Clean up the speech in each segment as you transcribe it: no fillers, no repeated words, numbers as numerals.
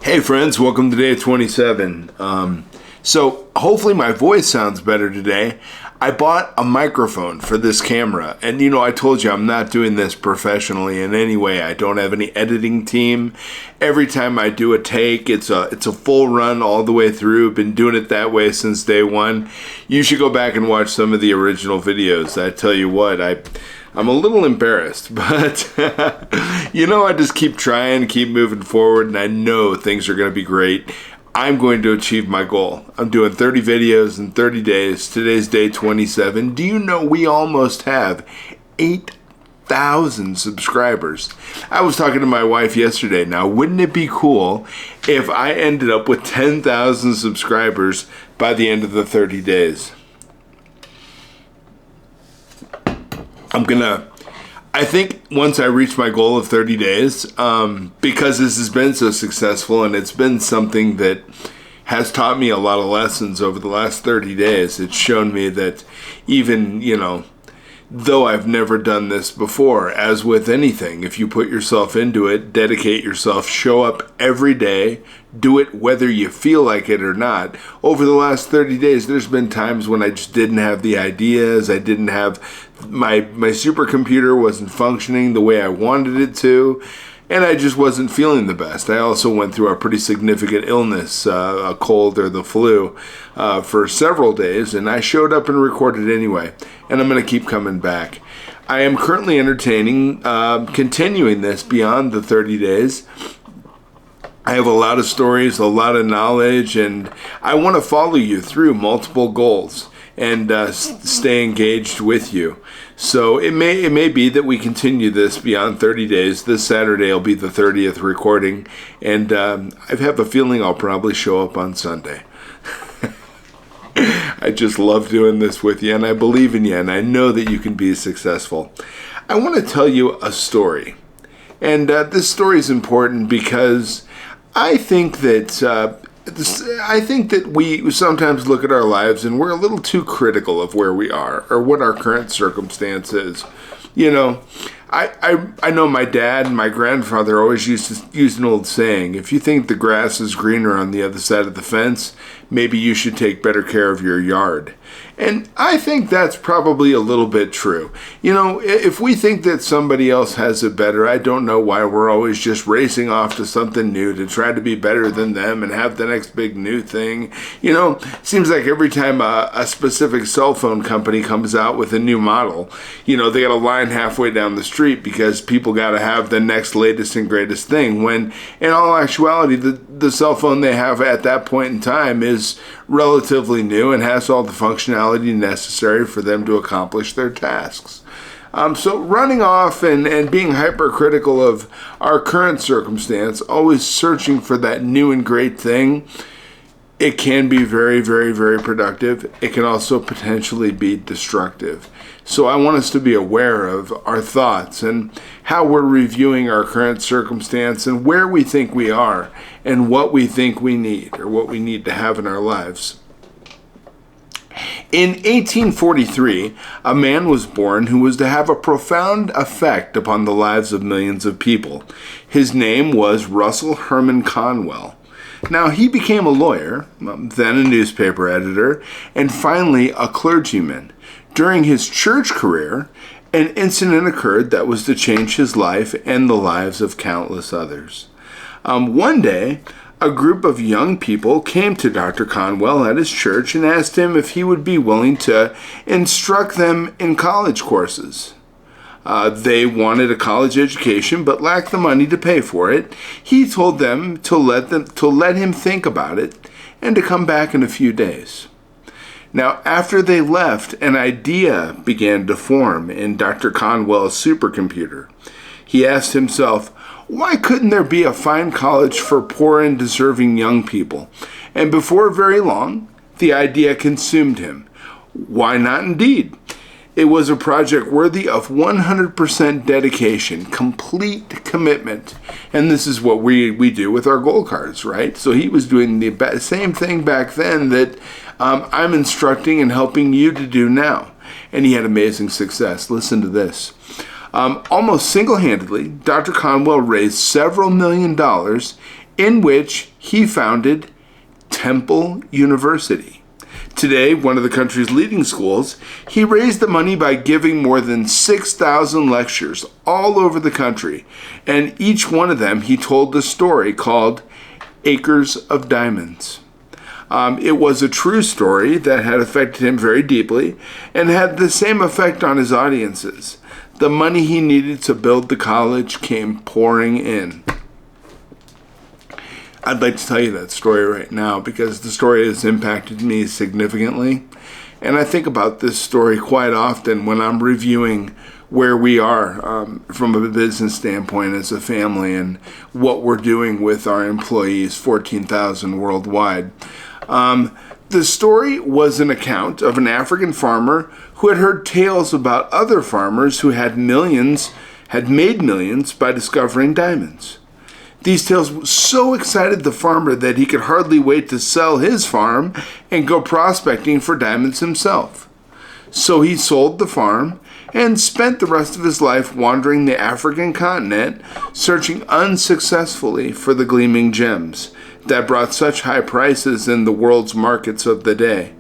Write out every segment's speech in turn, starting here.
Hey friends, welcome to day 27. So hopefully my voice sounds better today. I bought a microphone for this camera, and I told you I'm not doing this professionally in any way. I don't have any editing team. Every time I do a take, it's a full run all the way through. Been doing it that way since day one. You should go back and watch some of the original videos. I tell you what, I'm a little embarrassed, but I just keep trying, keep moving forward, and I know things are going to be great. I'm going to achieve my goal. I'm doing 30 videos in 30 days. Today's day 27. Do you know we almost have 8,000 subscribers? I was talking to my wife yesterday. Now, wouldn't it be cool if I ended up with 10,000 subscribers by the end of the 30 days? I think once I reach my goal of 30 days, because this has been so successful and it's been something that has taught me a lot of lessons over the last 30 days, it's shown me that even, though I've never done this before, as with anything, if you put yourself into it, dedicate yourself, show up every day, do it whether you feel like it or not. Over the last 30 days, there's been times when I just didn't have the ideas, I didn't have, my supercomputer wasn't functioning the way I wanted it to, and I just wasn't feeling the best. I also went through a pretty significant illness, a cold or the flu, for several days, and I showed up and recorded anyway, and I'm going to keep coming back. I am currently entertaining continuing this beyond the 30 days. I have a lot of stories, a lot of knowledge, and I want to follow you through multiple goals and stay engaged with you. So it may be that we continue this beyond 30 days. This Saturday will be the 30th recording, and I have a feeling I'll probably show up on Sunday. I just love doing this with you, and I believe in you, and I know that you can be successful. I want to tell you a story, and this story is important because I think that we sometimes look at our lives and we're a little too critical of where we are or what our current circumstance is. I know my dad and my grandfather always used to use an old saying: if you think the grass is greener on the other side of the fence, maybe you should take better care of your yard. And I think that's probably a little bit true. If we think that somebody else has it better, I don't know why we're always just racing off to something new to try to be better than them and have the next big new thing. Seems like every time a specific cell phone company comes out with a new model, they got a line halfway down the street because people got to have the next latest and greatest thing, when in all actuality, the cell phone they have at that point in time is relatively new and has all the functionality necessary for them to accomplish their tasks. So running off and being hypercritical of our current circumstance, always searching for that new and great thing, it can be very, very, very productive. It can also potentially be destructive. So I want us to be aware of our thoughts and how we're reviewing our current circumstance and where we think we are and what we think we need or what we need to have in our lives. In 1843, a man was born who was to have a profound effect upon the lives of millions of people. His name was Russell Herman Conwell. Now, he became a lawyer, then a newspaper editor, and finally a clergyman. During his church career, an incident occurred that was to change his life and the lives of countless others. One day, a group of young people came to Dr. Conwell at his church and asked him if he would be willing to instruct them in college courses. They wanted a college education but lacked the money to pay for it. He told them to let him think about it and to come back in a few days. Now, after they left, an idea began to form in Dr. Conwell's supercomputer. He asked himself, why couldn't there be a fine college for poor and deserving young people? And before very long, the idea consumed him. Why not indeed? It was a project worthy of 100% dedication, complete commitment. And this is what we do with our goal cards, right? So he was doing the same thing back then that I'm instructing and helping you to do now. And he had amazing success. Listen to this. Almost single-handedly, Dr. Conwell raised several $1 million in which he founded Temple University. Today, one of the country's leading schools, he raised the money by giving more than 6,000 lectures all over the country, and each one of them he told a story called Acres of Diamonds. It was a true story that had affected him very deeply and had the same effect on his audiences. The money he needed to build the college came pouring in. I'd like to tell you that story right now because the story has impacted me significantly. And I think about this story quite often when I'm reviewing where we are from a business standpoint as a family and what we're doing with our employees, 14,000 worldwide. The story was an account of an African farmer who had heard tales about other farmers who had made millions by discovering diamonds. These tales so excited the farmer that he could hardly wait to sell his farm and go prospecting for diamonds himself. So he sold the farm and spent the rest of his life wandering the African continent, searching unsuccessfully for the gleaming gems that brought such high prices in the world's markets of the day.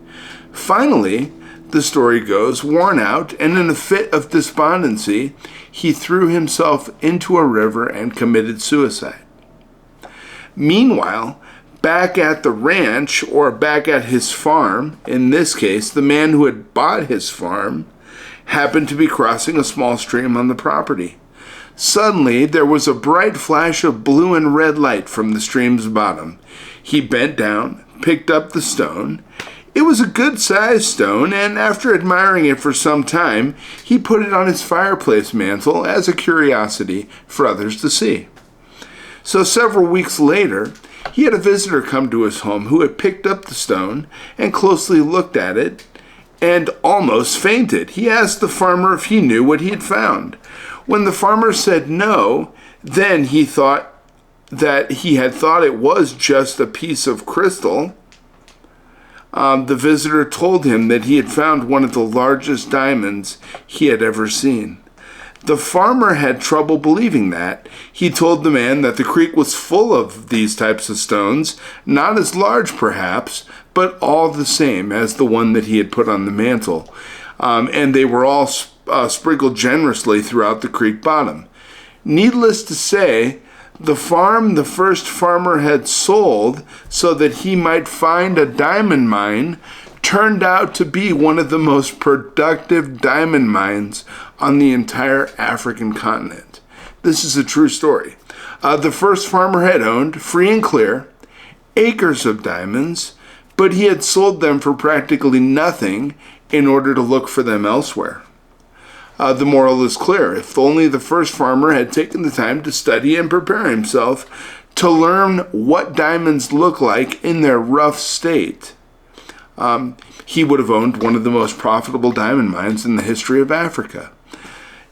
Finally, the story goes, worn out and in a fit of despondency, he threw himself into a river and committed suicide. Meanwhile, back at the ranch, or back at his farm, in this case, the man who had bought his farm happened to be crossing a small stream on the property. Suddenly, there was a bright flash of blue and red light from the stream's bottom. He bent down, picked up the stone. It was a good-sized stone, and after admiring it for some time, he put it on his fireplace mantel as a curiosity for others to see. So several weeks later, he had a visitor come to his home who had picked up the stone and closely looked at it and almost fainted. He asked the farmer if he knew what he had found. When the farmer said no, then he thought that he had thought it was just a piece of crystal. The visitor told him that he had found one of the largest diamonds he had ever seen. The farmer had trouble believing that. He told the man that the creek was full of these types of stones, not as large perhaps, but all the same as the one that he had put on the mantle. And they were all sprinkled generously throughout the creek bottom. Needless to say, the farm the first farmer had sold so that he might find a diamond mine turned out to be one of the most productive diamond mines on the entire African continent. This is a true story. The first farmer had owned, free and clear, acres of diamonds, but he had sold them for practically nothing in order to look for them elsewhere. The moral is clear. If only the first farmer had taken the time to study and prepare himself to learn what diamonds look like in their rough state, he would have owned one of the most profitable diamond mines in the history of Africa.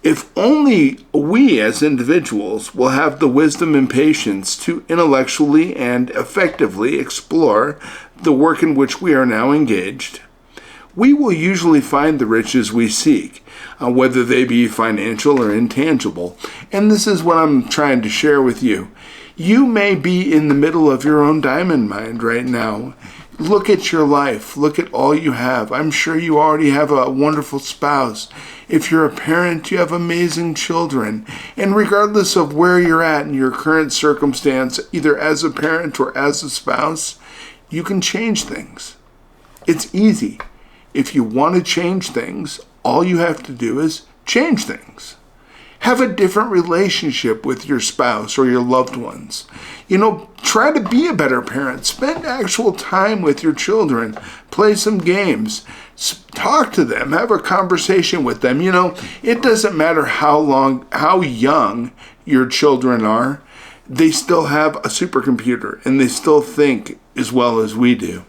If only we as individuals will have the wisdom and patience to intellectually and effectively explore the work in which we are now engaged, we will usually find the riches we seek, whether they be financial or intangible. And this is what I'm trying to share with you. You may be in the middle of your own diamond mine right now. Look at your life. Look at all you have. I'm sure you already have a wonderful spouse. If you're a parent, you have amazing children. And regardless of where you're at in your current circumstance, either as a parent or as a spouse, you can change things. It's easy. If you want to change things, all you have to do is change things. Have a different relationship with your spouse or your loved ones. Try to be a better parent. Spend actual time with your children. Play some games. Talk to them. Have a conversation with them. It doesn't matter how young your children are. They still have a supercomputer and they still think as well as we do.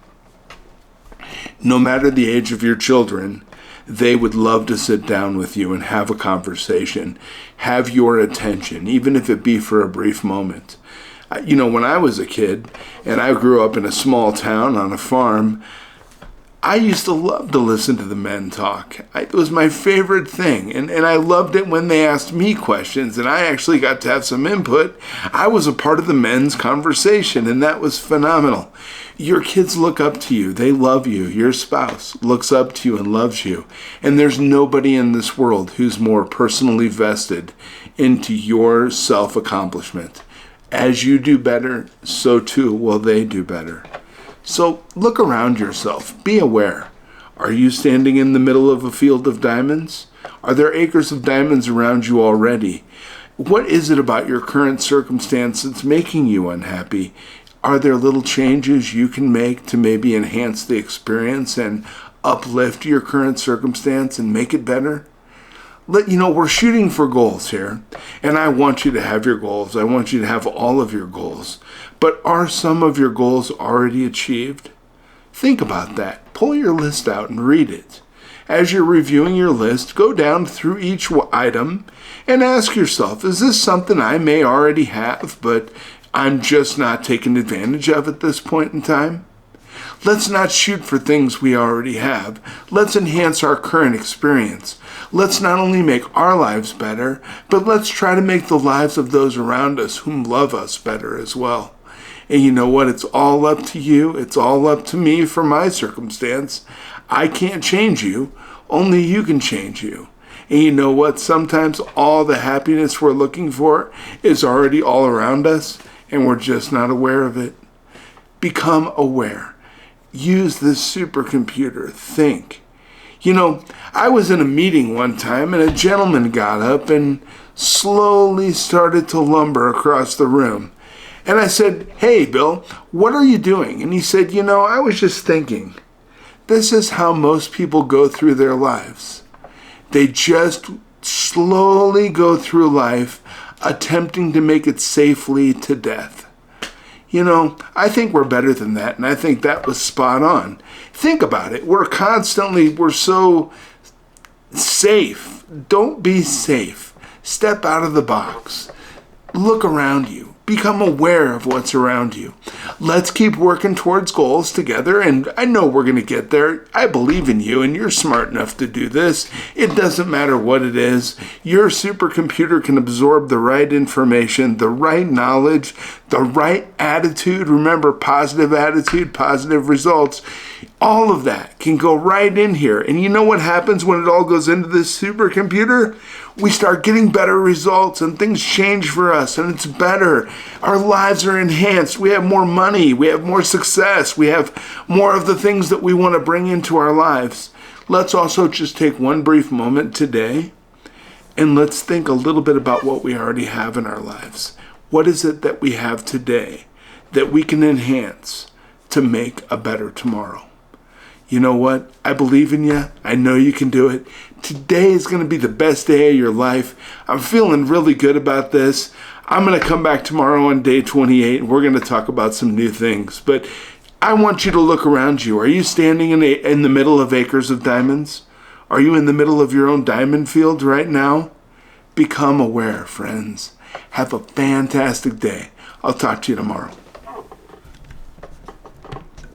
No matter the age of your children, they would love to sit down with you and have a conversation, have your attention, even if it be for a brief moment. When I was a kid and I grew up in a small town on a farm, I used to love to listen to the men talk. It was my favorite thing. And I loved it when they asked me questions and I actually got to have some input. I was a part of the men's conversation and that was phenomenal. Your kids look up to you. They love you. Your spouse looks up to you and loves you. And there's nobody in this world who's more personally vested into your self-accomplishment. As you do better, so too will they do better. So look around yourself. Be aware. Are you standing in the middle of a field of diamonds? Are there acres of diamonds around you already? What is it about your current circumstance that's making you unhappy? Are there little changes you can make to maybe enhance the experience and uplift your current circumstance and make it better? We're shooting for goals here, and I want you to have your goals. I want you to have all of your goals. But are some of your goals already achieved? Think about that. Pull your list out and read it. As you're reviewing your list, go down through each item and ask yourself, is this something I may already have, but I'm just not taking advantage of at this point in time? Let's not shoot for things we already have. Let's enhance our current experience. Let's not only make our lives better, but let's try to make the lives of those around us whom love us better as well. And you know what? It's all up to you. It's all up to me for my circumstance. I can't change you. Only you can change you. And you know what? Sometimes all the happiness we're looking for is already all around us, and we're just not aware of it. Become aware. Use this supercomputer. Think. I was in a meeting one time and a gentleman got up and slowly started to lumber across the room. And I said, "Hey, Bill, what are you doing?" And he said, "I was just thinking. This is how most people go through their lives. They just slowly go through life attempting to make it safely to death." I think we're better than that, and I think that was spot on. Think about it. We're so safe. Don't be safe. Step out of the box. Look around you. Become aware of what's around you. Let's keep working towards goals together, and I know we're going to get there. I believe in you, and you're smart enough to do this. It doesn't matter what it is. Your supercomputer can absorb the right information, the right knowledge, the right attitude. Remember, positive attitude, positive results. All of that can go right in here. And you know what happens when it all goes into this supercomputer? We start getting better results and things change for us and it's better. Our lives are enhanced. We have more money. We have more success. We have more of the things that we want to bring into our lives. Let's also just take one brief moment today and let's think a little bit about what we already have in our lives. What is it that we have today that we can enhance to make a better tomorrow? You know what? I believe in you. I know you can do it. Today is going to be the best day of your life. I'm feeling really good about this. I'm going to come back tomorrow on day 28 and we're going to talk about some new things. But I want you to look around you. Are you standing in the middle of acres of diamonds? Are you in the middle of your own diamond field right now? Become aware, friends. Have a fantastic day. I'll talk to you tomorrow.